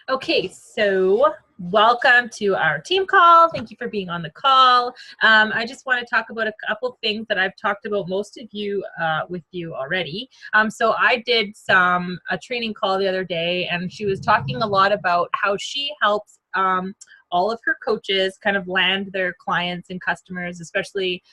Okay, so welcome to our team call. Thank you for being on the call. I just want to talk about a couple things that I've talked about most of you with you already. So I did a training call the other day, and she was talking a lot about how she helps all of her coaches kind of land their clients and customers, especially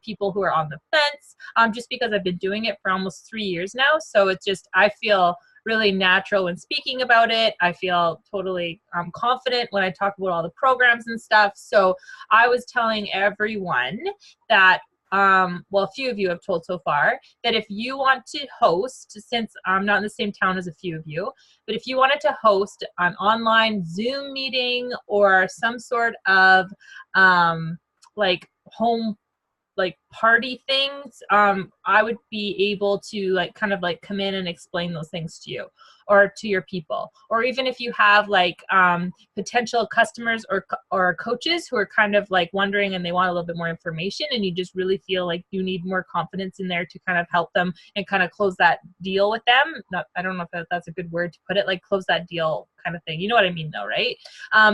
people who are on the fence, just because I've been doing it for almost 3 years now. So it's just, I feel really natural when speaking about it. I feel totally confident when I talk about all the programs and stuff. So I was telling everyone that, well, a few of you have told so far, that if you want to host, since I'm not in the same town as a few of you, but if you wanted to host an online Zoom meeting or some sort of like home party things, I would be able to kind of come in and explain those things to you or to your people. Or even if you have potential customers or coaches who are kind of wondering and they want a little bit more information, and you just really feel like you need more confidence in there to kind of help them and kind of close that deal with them. I don't know if that's a good word to put it, like close that deal kind of thing. You know what I mean though, right?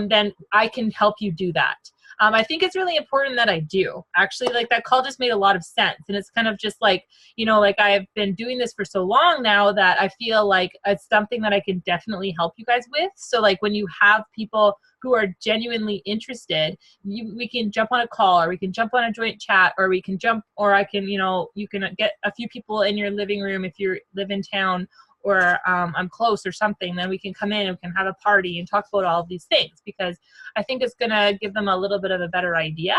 Then I can help you do that. I think it's really important that I do. Actually, that call just made a lot of sense. And it's kind of just I've been doing this for so long now that I feel like it's something that I can definitely help you guys with. So when you have people who are genuinely interested, we can jump on a call, or we can jump on a joint chat, or we can I can, you can get a few people in your living room if you live in town, or I'm close or something, then we can come in and we can have a party and talk about all of these things, because I think it's going to give them a little bit of a better idea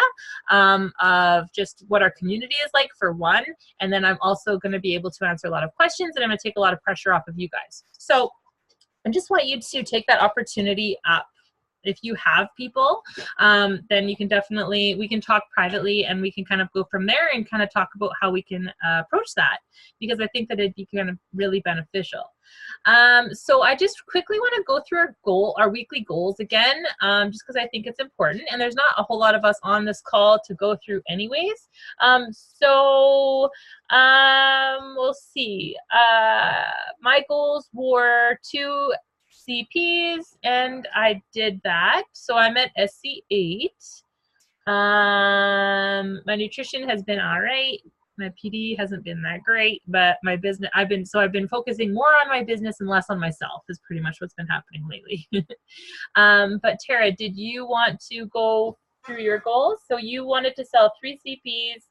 of just what our community is like, for one. And then I'm also going to be able to answer a lot of questions, and I'm going to take a lot of pressure off of you guys. So I just want you to take that opportunity up. If you have people, then you can we can talk privately, and we can kind of go from there and kind of talk about how we can approach that, because I think that it'd be kind of really beneficial. So I just quickly want to go through our weekly goals again, just because I think it's important, and there's not a whole lot of us on this call to go through anyways. We'll see. My goals were to CPs, and I did that. So I'm at SC8. My nutrition has been all right. My PD hasn't been that great, but my business, I've been focusing more on my business and less on myself, is pretty much what's been happening lately. But Tara, did you want to go through your goals? So you wanted to sell 3 CPs,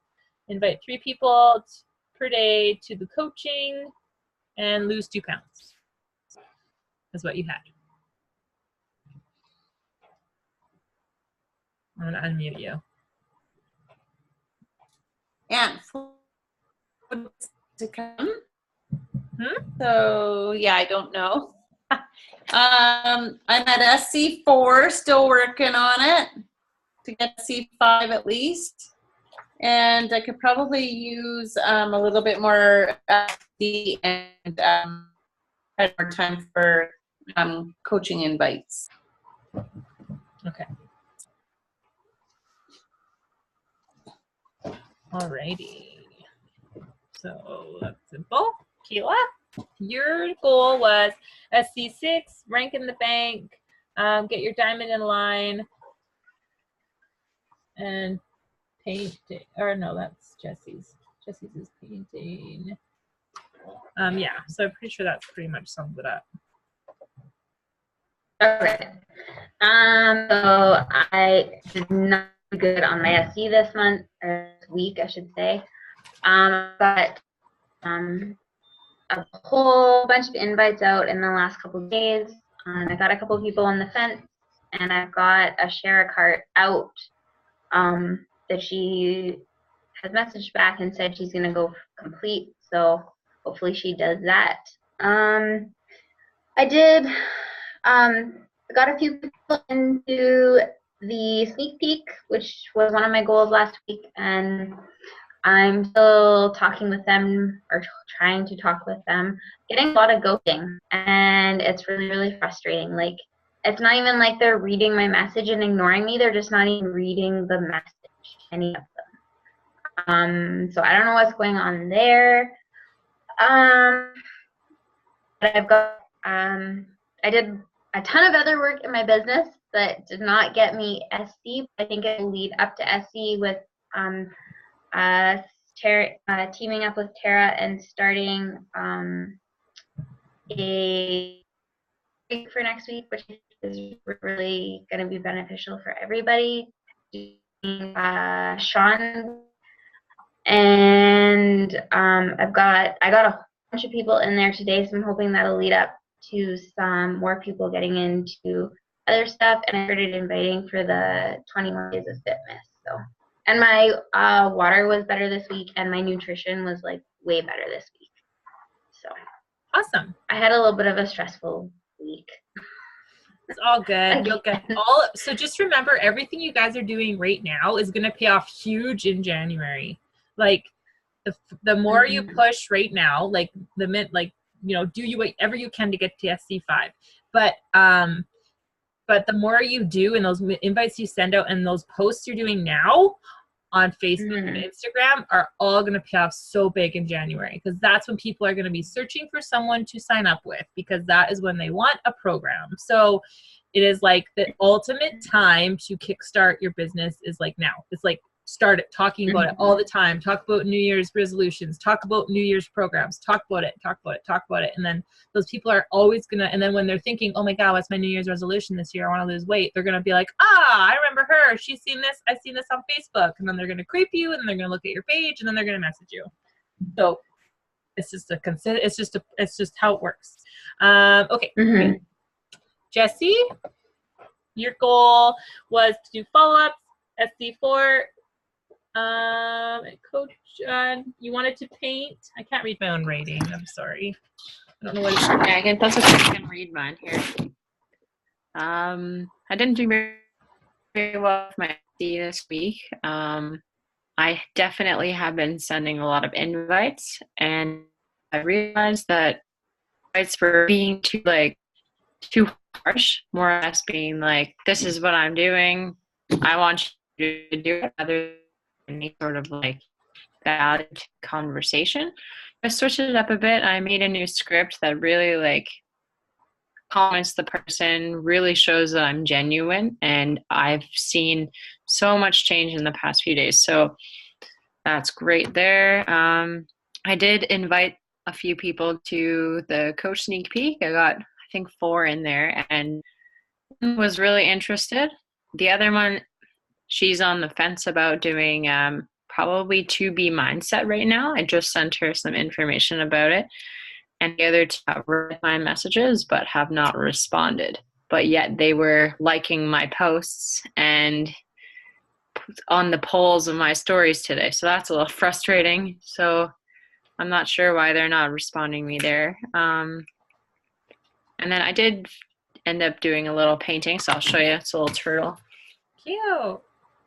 invite 3 people per day to the coaching, and lose 2 pounds. Is what you had. I'm going to unmute you. And to come. So yeah, I don't know. I'm at SC4, still working on it to get C5 at least. And I could probably use a little bit more SD and had more time for coaching invites. Okay. Alrighty. So that's simple. Keela, your goal was SC6, rank in the bank, get your diamond in line, and paint. Or no, that's Jesse's. Jesse's is painting. Yeah, so I'm pretty sure that's pretty much sums it up. Okay. So I did not do good on my SC this month, or this week, I should say. But a whole bunch of invites out in the last couple of days. And I got a couple of people on the fence, and I've got a share a cart out that she has messaged back and said she's going to go complete. So hopefully she does that. I did got a few people into the sneak peek, which was one of my goals last week, and I'm still talking with them, or trying to talk with them, getting a lot of ghosting, and it's really, really frustrating. Like, it's not even like they're reading my message and ignoring me, they're just not even reading the message, any of them. So I don't know what's going on there. But I've got, I a ton of other work in my business that did not get me SC. I think it will lead up to SC with teaming up with Tara and starting a for next week, which is really going to be beneficial for everybody. Sean and I got a bunch of people in there today, so I'm hoping that'll lead up to some more people getting into other stuff. And I started inviting for the 21 days of fitness. So, and my water was better this week, and my nutrition was like way better this week. So Awesome. I had a little bit of a stressful week. It's all good. You'll get all. So just remember, everything you guys are doing right now is going to pay off huge in January. Like the more you push right now, like do whatever you can to get to SC5. But the more you do, and those invites you send out, and those posts you're doing now on Facebook and Instagram are all going to pay off so big in January, because that's when people are going to be searching for someone to sign up with, because that is when they want a program. So it is like the ultimate time to kickstart your business is like now. It's like start it, talking about it all the time. Talk about New Year's resolutions, talk about New Year's programs, talk about it. And then those people are always gonna, and then when they're thinking, oh my God, what's my New Year's resolution this year? I want to lose weight. They're gonna be like, I remember her. She's seen this. I've seen this on Facebook. And then they're gonna creep you, and then they're gonna look at your page, and then they're gonna message you. So it's just it's just how it works. Okay. Jesse, your goal was to do follow-ups, SC4. Coach, you wanted to paint. I can't read my own writing. I'm sorry. I don't know what it's called. Yeah, that's okay. I can read mine here. I didn't do very well with my SC this week. I definitely have been sending a lot of invites, and I realized that invites were being too harsh, more or less being like, this is what I'm doing. I want you to do it, rather than any sort of like valid conversation. I switched it up a bit. I made a new script that really like comments the person, really shows that I'm genuine, and I've seen so much change in the past few days. So that's great there. I did invite a few people to the coach sneak peek. I got, I think, 4 in there, and one was really interested. The other one, she's on the fence about doing probably 2B mindset right now. I just sent her some information about it. And the other 2 have read my messages but have not responded. But yet they were liking my posts and on the polls of my stories today. So that's a little frustrating. So I'm not sure why they're not responding me there. And then I did end up doing a little painting. So I'll show you. It's a little turtle. Cute.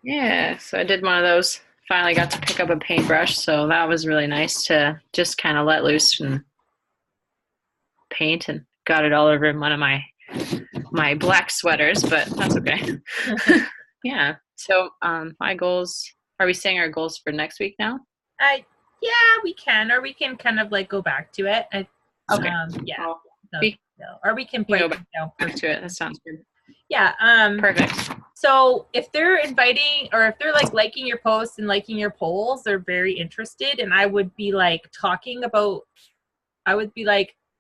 Yeah, so I did one of those. Finally got to pick up a paintbrush, so that was really nice to just kind of let loose and paint, and got it all over one of my black sweaters, but that's okay. Yeah. So my goals, are we saying our goals for next week now? Yeah, we can, or we can kind of like go back to it. Okay. Yeah. Well, No. Or we can break it down. back to it. That sounds good. Yeah. Perfect. So if they're inviting, or if they're like liking your posts and liking your polls, they're very interested. And I would be like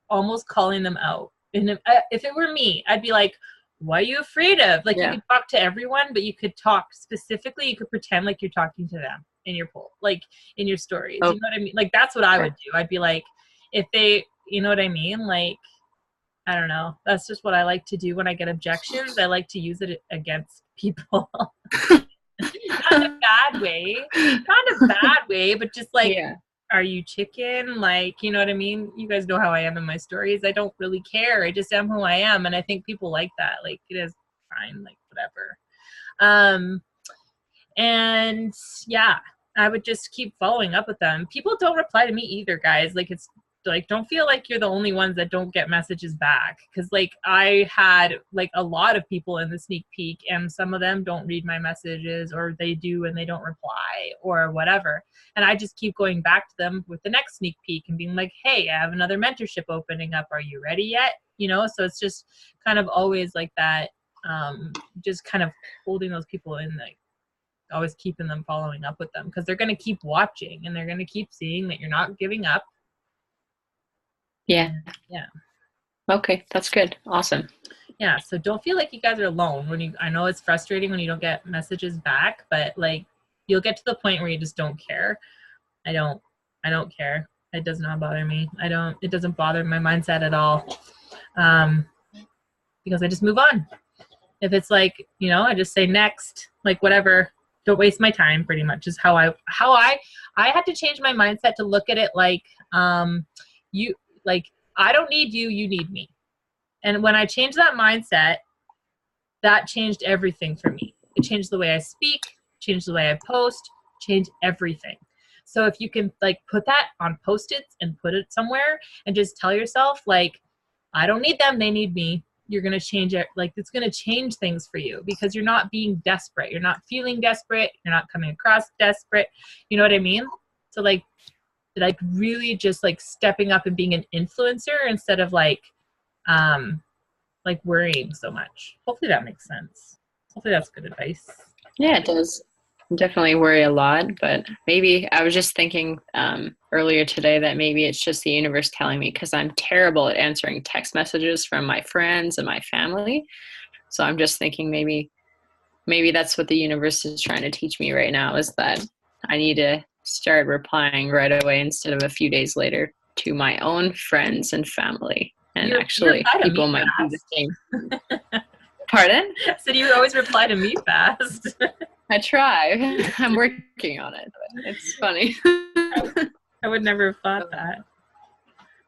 almost calling them out. And if it were me, I'd be like, what are you afraid of? Like, you could talk to everyone, but you could talk specifically, you could pretend like you're talking to them in your poll, like in your stories. You know what I mean? Like, that's what I would do. I'd be like, if they, you know what I mean? Like, I don't know. That's just what I like to do when I get objections. I like to use it against people. Not in a bad way. But just like, are you chicken? Like, you know what I mean? You guys know how I am in my stories. I don't really care. I just am who I am. And I think people like that. Like, it is fine. Like, whatever. And yeah, I would just keep following up with them. People don't reply to me either, guys. Like, it's like, don't feel like you're the only ones that don't get messages back, because like I had like a lot of people in the sneak peek, and some of them don't read my messages, or they do and they don't reply or whatever, and I just keep going back to them with the next sneak peek and being like, hey, I have another mentorship opening up, are you ready yet? So it's just kind of always like that, just kind of holding those people in, like always keeping them, following up with them, because they're going to keep watching and they're going to keep seeing that you're not giving up. Yeah. Yeah. Okay, that's good. Awesome. Yeah, so don't feel like you guys are alone. I know it's frustrating when you don't get messages back, but like you'll get to the point where you just don't care. I don't care. It does not bother me. It doesn't bother my mindset at all. Because I just move on. If it's like, I just say next, like whatever, don't waste my time, pretty much is how I had to change my mindset to look at it like, I don't need you, you need me. And when I changed that mindset, that changed everything for me. It changed the way I speak, changed the way I post, changed everything. So if you can like put that on Post-its and put it somewhere and just tell yourself like, I don't need them, they need me. You're going to change it. Like it's going to change things for you because you're not being desperate. You're not feeling desperate. You're not coming across desperate. You know what I mean? So like really just like stepping up and being an influencer instead of like worrying so much. Hopefully that makes sense. Hopefully that's good advice. Yeah, it does. Definitely worry a lot, but maybe I was just thinking earlier today that maybe it's just the universe telling me, because I'm terrible at answering text messages from my friends and my family. So I'm just thinking maybe that's what the universe is trying to teach me right now, is that I need to start replying right away instead of a few days later to my own friends and family. And actually people might do the same. Pardon? I said you always reply to me fast. I try. I'm working on it. But it's funny. I would never have thought that.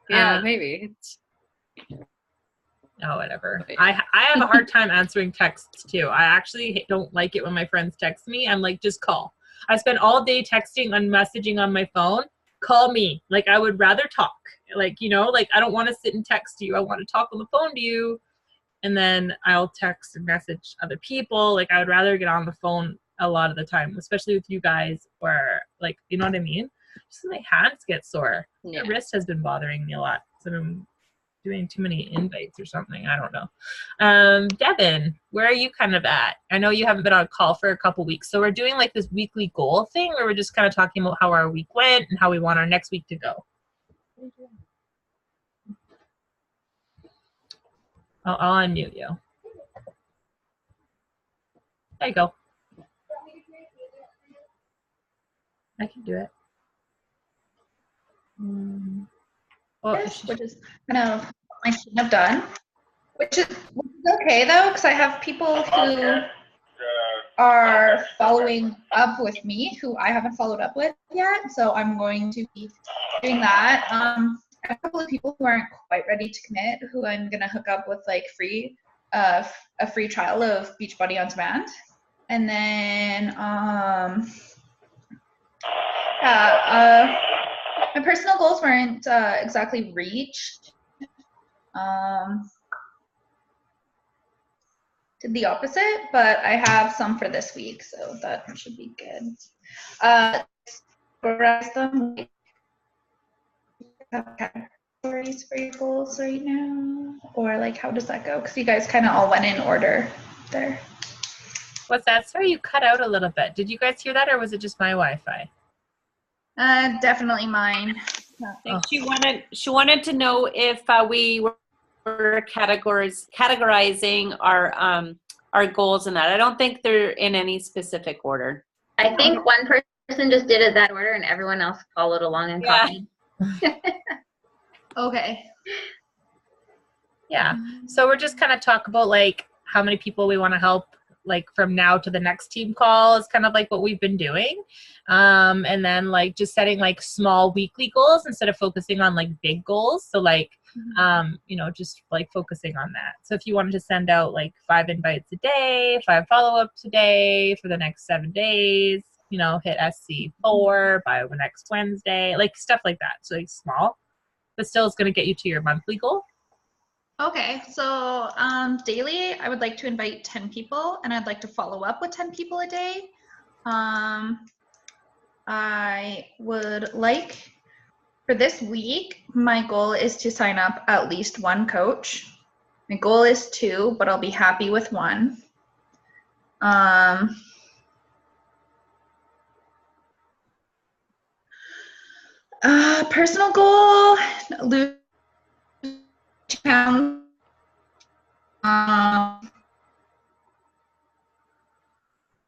Yeah, maybe. Oh, whatever. I have a hard time answering texts too. I actually don't like it when my friends text me. I'm like, just call. I spend all day texting and messaging on my phone. Call me. Like I would rather talk. Like, like I don't want to sit and text you. I want to talk on the phone to you. And then I'll text and message other people. Like I would rather get on the phone a lot of the time, especially with you guys, or like, you know what I mean? Just my hands get sore. Yeah. My wrist has been bothering me a lot. So I'm doing too many invites or something. I don't know. Devin, where are you kind of at? I know you haven't been on a call for a couple weeks. So we're doing like this weekly goal thing where we're just kind of talking about how our week went and how we want our next week to go. I'll unmute you. There you go. I can do it. Which is kind of what I shouldn't have done. Which is okay though, because I have people who are following up with me who I haven't followed up with yet. So I'm going to be doing that. I have a couple of people who aren't quite ready to commit, who I'm gonna hook up with like a free trial of Beachbody On Demand, and then my personal goals weren't exactly reached. Did the opposite, but I have some for this week, so that should be good. Categorize them. Categories for your goals right now, or like how does that go? Because you guys kind of all went in order there. What's that? Sorry, you cut out a little bit. Did you guys hear that, or was it just my Wi-Fi? Definitely mine. I think she wanted to know if we were categorizing our goals in that. I don't think they're in any specific order. I think one person just did it that order and everyone else followed along and copied. Okay. Yeah. So we're just kind of talk about like how many people we want to help, like from now to the next team call is kind of like what we've been doing. And then like just setting like small weekly goals instead of focusing on like big goals. So like, just like focusing on that. So if you wanted to send out like 5 invites a day, 5 follow-ups a day for the next 7 days, hit SC4 by the next Wednesday, like stuff like that. So like small, but still it's going to get you to your monthly goal. Okay, so daily, I would like to invite 10 people, and I'd like to follow up with 10 people a day. I would like, for this week, my goal is to sign up at least 1 coach My goal is 2, but I'll be happy with 1. Personal goal, lose pounds.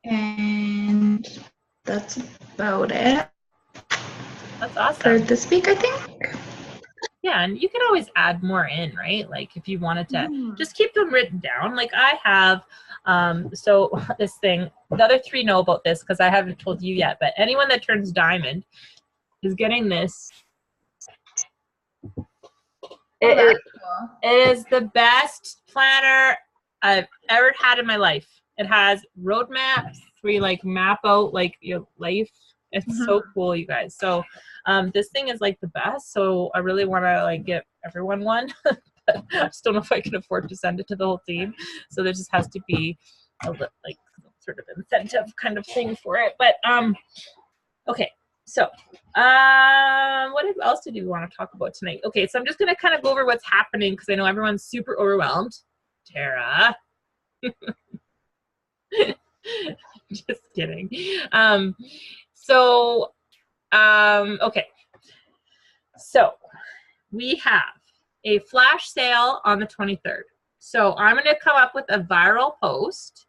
And that's about it That's for awesome. this week, I think. Yeah, and you can always add more in, right? Like if you wanted to Mhm. just keep them written down. Like I have, so this thing, the other 3 know about this because I haven't told you yet, but anyone that turns diamond is getting this. It is, Cool. it is the best planner I've ever had in my life. It has roadmaps where you like map out like your life. It's so cool, you guys. So this thing is like the best. So I really want to like get everyone one. But I just don't know if I can afford to send it to the whole team. So there just has to be a like sort of incentive kind of thing for it. But okay. So, what else did you want to talk about tonight? Okay, so I'm just gonna kind of go over what's happening because I know everyone's super overwhelmed. Tara, just kidding. Okay. So we have a flash sale on the 23rd. So I'm gonna come up with a viral post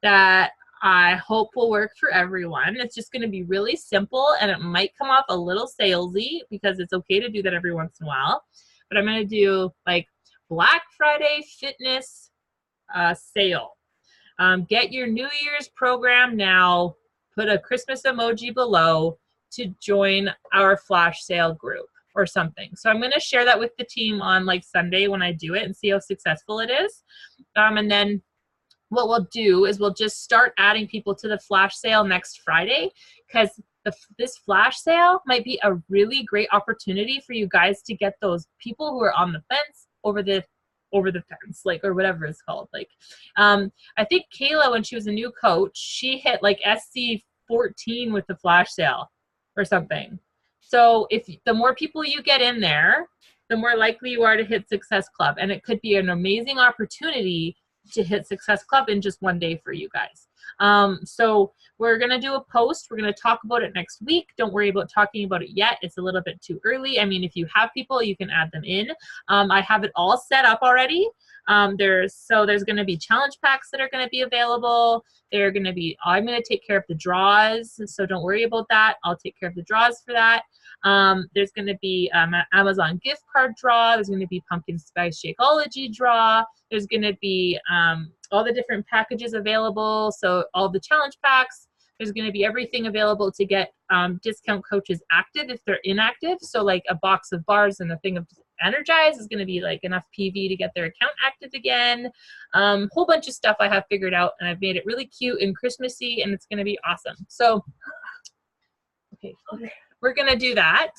that I hope will work for everyone. It's just going to be really simple and it might come off a little salesy because it's okay to do that every once in a while. But I'm going to do like Black Friday fitness sale. Get your New Year's program now. Put a Christmas emoji below to join our flash sale group or something. So I'm going to share that with the team on like Sunday when I do it and see how successful it is. And then what we'll do is we'll just start adding people to the flash sale next Friday because this flash sale might be a really great opportunity for you guys to get those people who are on the fence over the fence, like, or whatever it's called. Like, I think Kayla, when she was a new coach, she hit like SC 14 with the flash sale or something. So if the more people you get in there, the more likely you are to hit Success Club. And it could be an amazing opportunity to hit Success Club in just one day for you guys. So we're going to do a post. We're going to talk about it next week. Don't worry about talking about it yet. It's a little bit too early. I mean, if you have people, you can add them in. I have it all set up already. There's going to be challenge packs that are going to be available. I'm going to take care of the draws. So don't worry about that. I'll take care of the draws for that. There's going to be an Amazon gift card draw. There's going to be pumpkin spice Shakeology draw. There's going to be all the different packages available. So all the challenge packs. There's going to be everything available to get discount coaches active if they're inactive. So like a box of bars and a thing of Energize is going to be like enough PV to get their account active again. Whole bunch of stuff I have figured out, and I've made it really cute and Christmassy, and it's going to be awesome. So, okay. We're going to do that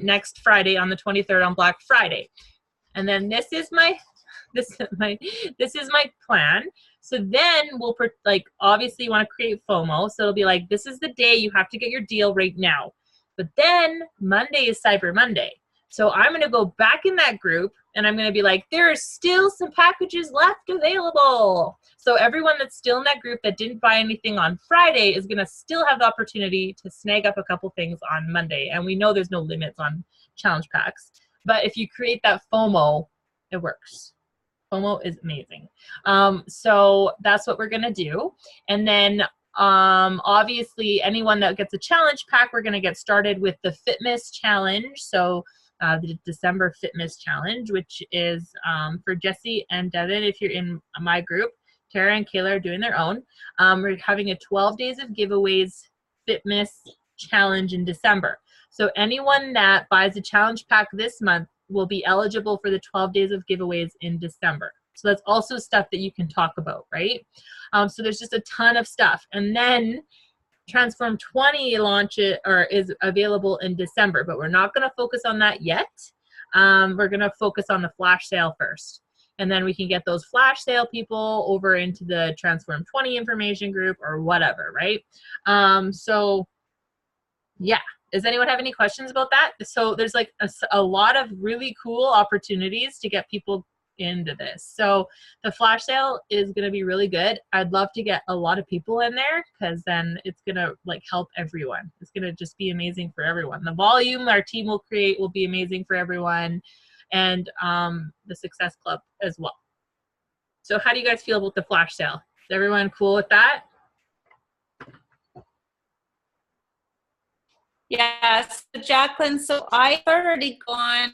next Friday on the 23rd on Black Friday. And then this is my plan. So then we'll obviously you want to create FOMO. So it'll be like, this is the day you have to get your deal right now. But then Monday is Cyber Monday. So I'm going to go back in that group and I'm going to be like, there are still some packages left available. So everyone that's still in that group that didn't buy anything on Friday is going to still have the opportunity to snag up a couple things on Monday. And we know there's no limits on challenge packs. But if you create that FOMO, it works. FOMO is amazing. So that's what we're going to do. And then obviously anyone that gets a challenge pack, we're going to get started with the Fitmas challenge. So the December Fitmas challenge, which is for Jesse and Devin. If you're in my group, Tara and Kayla are doing their own. We're having a 12 days of giveaways Fitmas challenge in December. So anyone that buys a challenge pack this month will be eligible for the 12 days of giveaways in December. So that's also stuff that you can talk about, right? So there's just a ton of stuff. And then Transform 20 is available in December, but we're not going to focus on that yet. We're going to focus on the flash sale first. And then we can get those flash sale people over into the Transform 20 information group or whatever, right? So yeah. Does anyone have any questions about that? So there's like a lot of really cool opportunities to get people into this. So the flash sale is going to be really good. I'd love to get a lot of people in there because then it's going to like help everyone. It's going to just be amazing for everyone. The volume our team will create will be amazing for everyone, and the Success Club as well. So how do you guys feel about the flash sale? Is everyone cool with that? Yes, Jacqueline, so I've already gone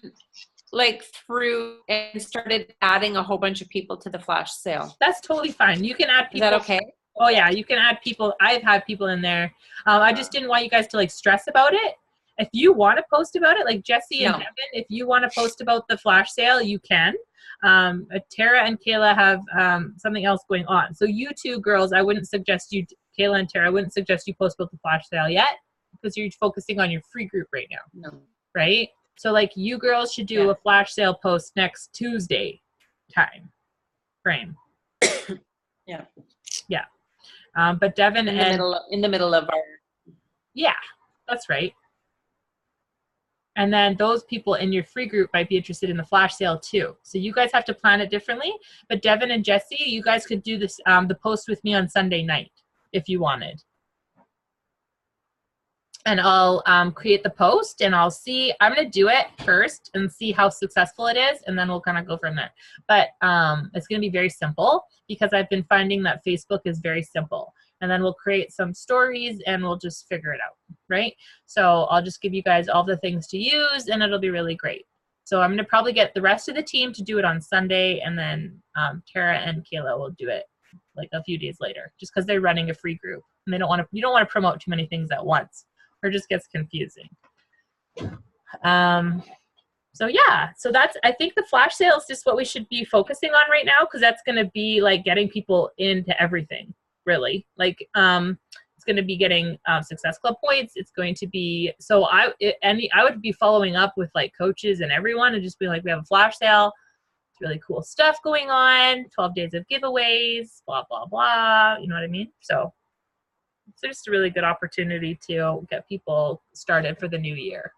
like through and started adding a whole bunch of people to the flash sale. That's totally fine. You can add Is people. that okay? Oh yeah, you can add people. I've had people in there. I just didn't want you guys to like stress about it. If you want to post about it, like Jesse and No. Devin, if you want to post about the flash sale, you can. Tara and Kayla have something else going on. So you two girls, I wouldn't suggest you, Kayla and Tara, I wouldn't suggest you post about the flash sale yet because you're focusing on your free group right now, No. right? So like you girls should do a flash sale post next Tuesday time frame. Yeah. Yeah. But Devin In the middle of our. yeah, that's right. And then those people in your free group might be interested in the flash sale too. So you guys have to plan it differently. But Devin and Jesse, you guys could do this the post with me on Sunday night if you wanted. And I'll create the post and I'll see, I'm going to do it first and see how successful it is. And then we'll kind of go from there. But it's going to be very simple because I've been finding that Facebook is very simple. And then we'll create some stories and we'll just figure it out, right? So I'll just give you guys all the things to use and it'll be really great. So I'm going to probably get the rest of the team to do it on Sunday, and then Tara and Kayla will do it like a few days later, just because they're running a free group and they don't want to. You don't want to promote too many things at once, or it just gets confusing. So yeah, so that's, I think the flash sale is just what we should be focusing on right now, because that's going to be like getting people into everything. Really, like it's going to be getting Success Club points. It's going to be, so I would be following up with like coaches and everyone and just being like, we have a flash sale, it's really cool stuff going on, 12 days of giveaways, blah blah blah, you know what I mean? So it's just a really good opportunity to get people started for the new year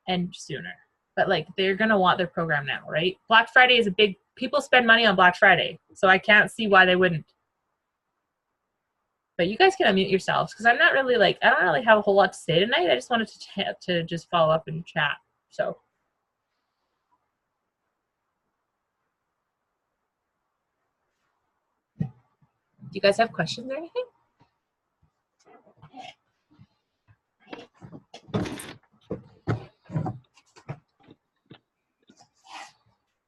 and sooner. But like they're going to want their program now, right? Black Friday is a big, people spend money on Black Friday, so I can't see why they wouldn't. But you guys can unmute yourselves because I'm not really like, I don't really have a whole lot to say tonight. I just wanted to just follow up and chat. So. Do you guys have questions or anything?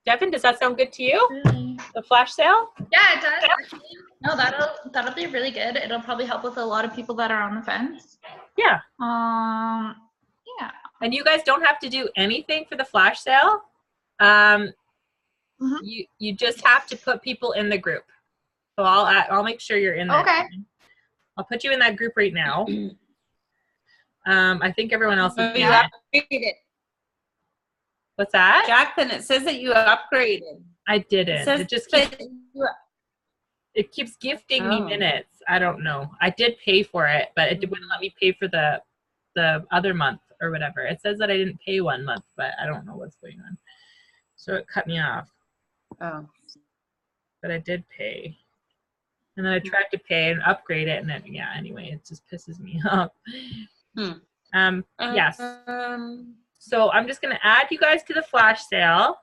Devin, does that sound good to you? Really? The flash sale? Yeah, it does. Actually. No, that'll be really good. It'll probably help with a lot of people that are on the fence. Yeah. Yeah. And you guys don't have to do anything for the flash sale. You just have to put people in the group. So I'll make sure you're in there. Okay. I'll put you in that group right now. I think everyone else is. You upgraded. What's that? Jacqueline, it says that you upgraded. I didn't. says It just that keeps, you- it keeps gifting me Oh. minutes. I don't know. I did pay for it, but it wouldn't let me pay for the other month or whatever. It says that I didn't pay 1 month, but I don't know what's going on. So it cut me off. Oh. But I did pay. And then I tried to pay and upgrade it, and then yeah, anyway, it just pisses me off. Yes. So I'm just gonna add you guys to the flash sale,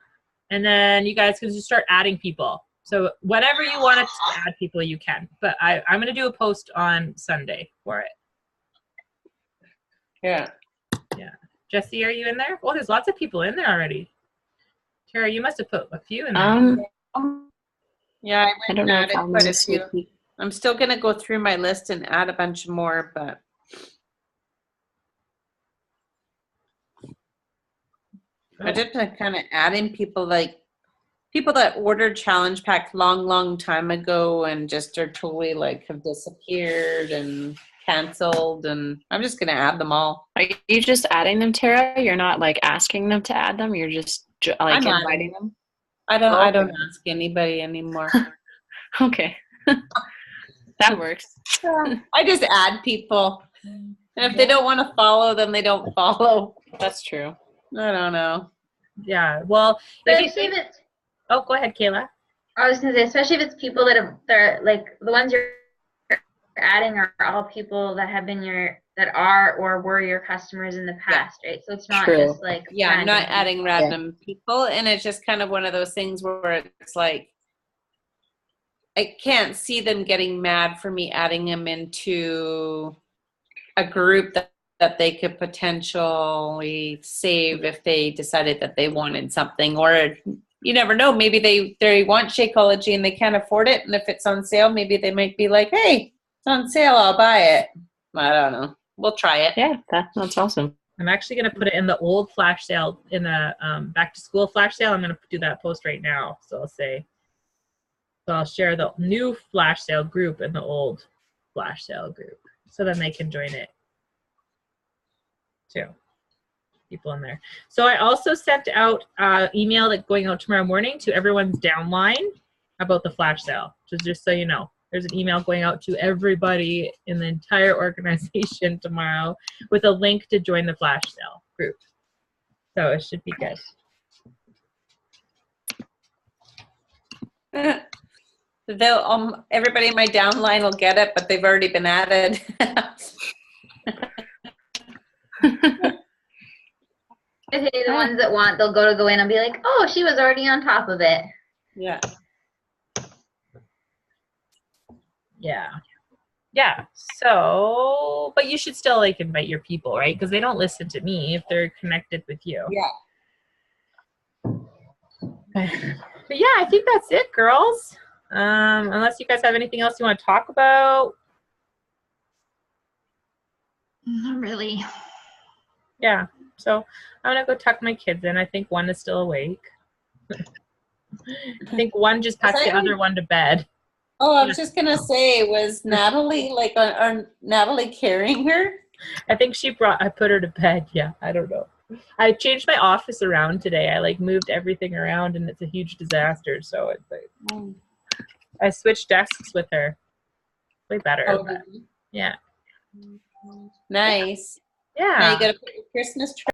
and then you guys can just start adding people. So whenever you want to add people, you can. But I'm gonna do a post on Sunday for it. Yeah. Yeah. Jesse, are you in there? Well, there's lots of people in there already. Tara, you must have put a few in there. Yeah, I don't know if I'm quite a this few. week. I'm still gonna go through my list and add a bunch more, but I did kind of add in people like people that ordered challenge pack long time ago and just are totally like have disappeared and canceled, and I'm just gonna add them all. Are you just adding them, Tara? You're not like asking them to add them. You're just like I'm adding inviting them. I don't Okay. ask anybody anymore. Okay, that works. I just add people, and if they don't want to follow, then they don't follow. That's true. I don't know. Yeah. Well, But if I you say think, that Oh, go ahead, Kayla. I was gonna say, especially if it's people they're like the ones you're adding are all people that have been that are or were your customers in the past, right? So it's not True. just like Yeah, I'm not random adding random people, and it's just kind of one of those things where it's like I can't see them getting mad for me adding them into a group that they could potentially save if they decided that they wanted something, or you never know, maybe they want Shakeology and they can't afford it, and if it's on sale, maybe they might be like, hey, it's on sale, I'll buy it. I don't know. We'll try it. Yeah, that's awesome. I'm actually going to put it in the old flash sale, in the back to school flash sale. I'm going to do that post right now. So I'll share the new flash sale group and the old flash sale group. So then they can join it too. People in there. So I also sent out email that's going out tomorrow morning to everyone's downline about the flash sale. Just so you know. There's an email going out to everybody in the entire organization tomorrow with a link to join the flash sale group. So it should be good. Everybody in my downline will get it, but they've already been added. The ones that want, they'll go in and be like, oh, she was already on top of it. Yeah. Yeah. So, but you should still like invite your people, right? Because they don't listen to me if they're connected with you. Yeah. But yeah, I think that's it, girls. Unless you guys have anything else you want to talk about. Not really. Yeah. So I'm gonna go tuck my kids in. I think one is still awake. I think one just tucked the other one to bed. Oh, I was just gonna say, was Natalie Natalie carrying her? I think I put her to bed. Yeah, I don't know. I changed my office around today. I like moved everything around and it's a huge disaster. So it's like I switched desks with her. Way better. Oh, Yeah. nice. Yeah. Now you gotta put your Christmas tree